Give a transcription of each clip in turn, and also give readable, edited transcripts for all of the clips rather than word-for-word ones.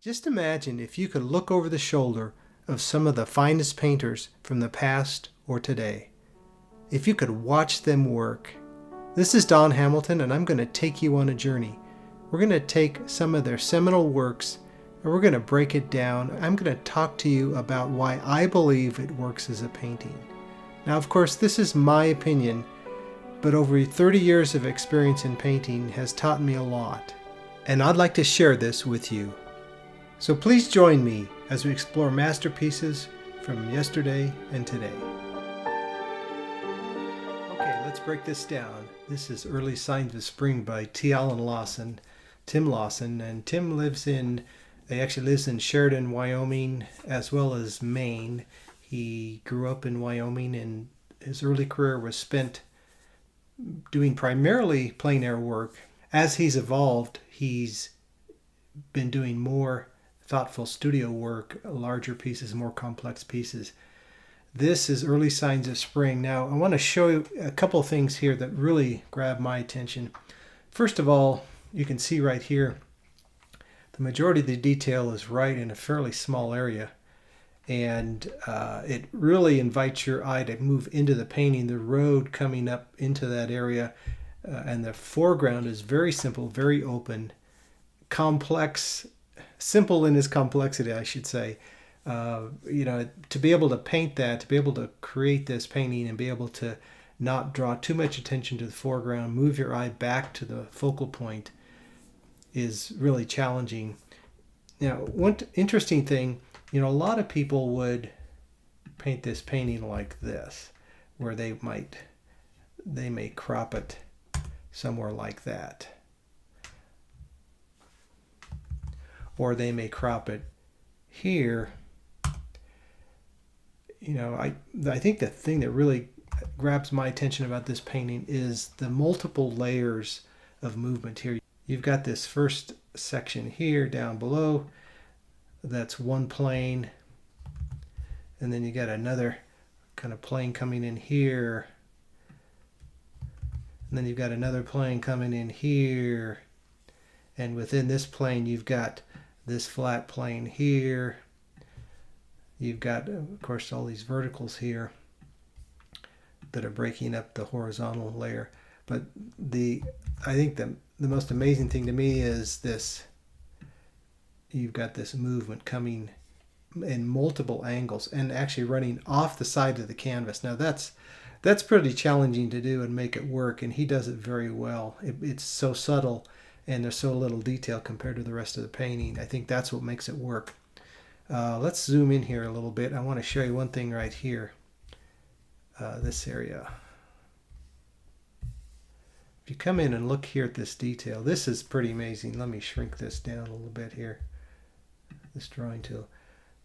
Just imagine if you could look over the shoulder of some of the finest painters from the past or today. If you could watch them work. This is Don Hamilton, and I'm going to take you on a journey. We're going to take some of their seminal works and we're going to break it down. I'm going to talk to you about why I believe it works as a painting. Now, of course, this is my opinion, but over 30 years of experience in painting has taught me a lot, and I'd like to share this with you. So please join me as we explore masterpieces from yesterday and today. Okay, let's break this down. This is Early Signs of Spring by Tim Lawson, and Tim lives in Sheridan, Wyoming, as well as Maine. He grew up in Wyoming, and his early career was spent doing primarily plein air work. As he's evolved, he's been doing more thoughtful studio work, larger pieces, more complex pieces. This is Early Signs of Spring. Now, I want to show you a couple of things here that really grab my attention. First of all, you can see right here, the majority of the detail is right in a fairly small area. And it really invites your eye to move into the painting, the road coming up into that area. And the foreground is very simple, very open, complex, simple in its complexity, I should say. To be able to paint that, to be able to create this painting and be able to not draw too much attention to the foreground, move your eye back to the focal point is really challenging. Now, one interesting thing, a lot of people would paint this painting like this, where they may crop it somewhere like that. Or they may crop it here. I think the thing that really grabs my attention about this painting is the multiple layers of movement here. You've got this first section here down below. That's one plane. And then you got another kind of plane coming in here. And then you've got another plane coming in here. And within this plane, you've got this flat plane here. You've got, of course, all these verticals here that are breaking up the horizontal layer. But I think the most amazing thing to me is this. You've got this movement coming in multiple angles and actually running off the side of the canvas. Now that's pretty challenging to do and make it work, and he does it very well. It's so subtle and there's so little detail compared to the rest of the painting. I think that's what makes it work. Let's zoom in here a little bit. I want to show you one thing right here. This area. If you come in and look here at this detail, this is pretty amazing. Let me shrink this down a little bit here. This drawing tool.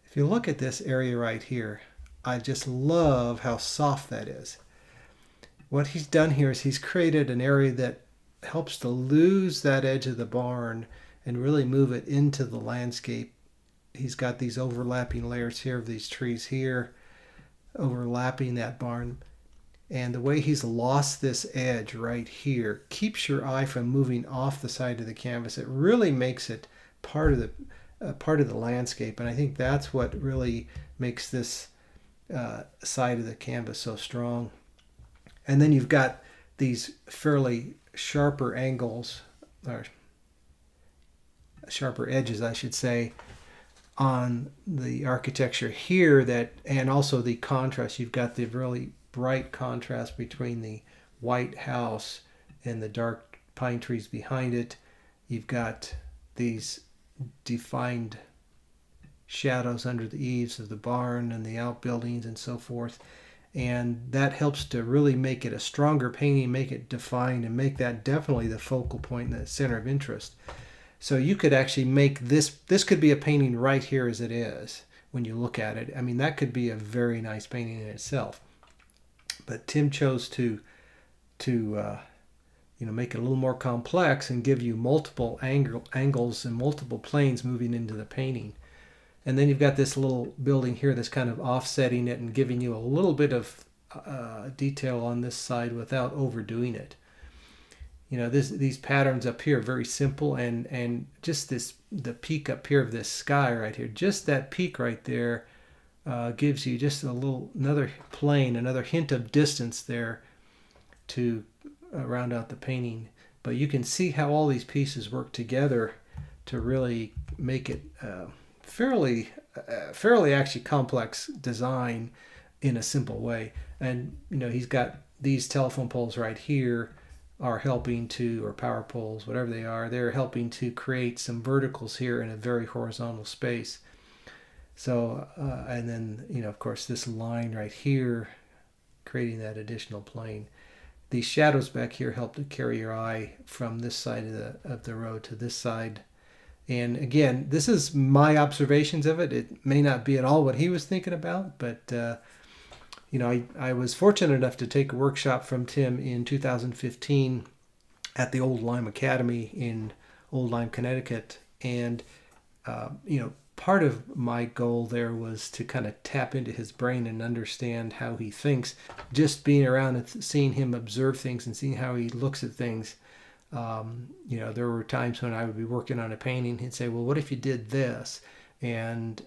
If you look at this area right here, I just love how soft that is. What he's done here is he's created an area that helps to lose that edge of the barn and really move it into the landscape. He's got these overlapping layers here of these trees here, overlapping that barn. And the way he's lost this edge right here keeps your eye from moving off the side of the canvas. It really makes it part of the landscape, and I think that's what really makes this side of the canvas so strong. And then you've got these fairly sharper angles, or sharper edges, I should say, on the architecture here, and also the contrast. You've got the really bright contrast between the white house and the dark pine trees behind it. You've got these defined shadows under the eaves of the barn and the outbuildings and so forth. And that helps to really make it a stronger painting, make it defined, and make that definitely the focal point and the center of interest. So you could actually make this could be a painting right here as it is when you look at it. I mean, that could be a very nice painting in itself. But Tim chose to make it a little more complex and give you multiple angles and multiple planes moving into the painting. And then you've got this little building here that's kind of offsetting it and giving you a little bit of detail on this side without overdoing it. these patterns up here are very simple, and just the peak up here of this sky right here, just that peak right there gives you just another plane, another hint of distance there to round out the painting. But you can see how all these pieces work together to really make it fairly actually complex design in a simple way. And he's got these telephone poles right here are helping to, or power poles, whatever they are, they're helping to create some verticals here in a very horizontal space. So, and then, of course, this line right here, creating that additional plane. These shadows back here help to carry your eye from this side of the road to this side. And again, this is my observations of it. It may not be at all what he was thinking about, but I was fortunate enough to take a workshop from Tim in 2015 at the Old Lyme Academy in Old Lyme, Connecticut. And, part of my goal there was to kind of tap into his brain and understand how he thinks. Just being around and seeing him observe things and seeing how he looks at things. There were times when I would be working on a painting. He'd say, well, what if you did this? And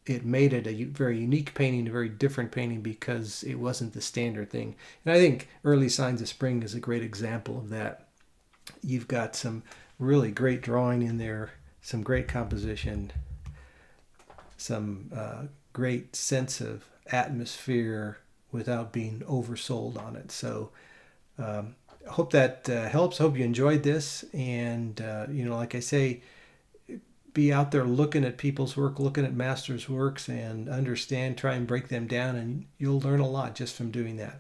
it made it a very unique painting, a very different painting, because it wasn't the standard thing. And I think Early Signs of Spring is a great example of that. You've got some really great drawing in there, some great composition, some great sense of atmosphere without being oversold on it. So I hope that helps. Hope you enjoyed this. And, like I say, be out there looking at people's work, looking at masters' works, and understand, try and break them down, and you'll learn a lot just from doing that.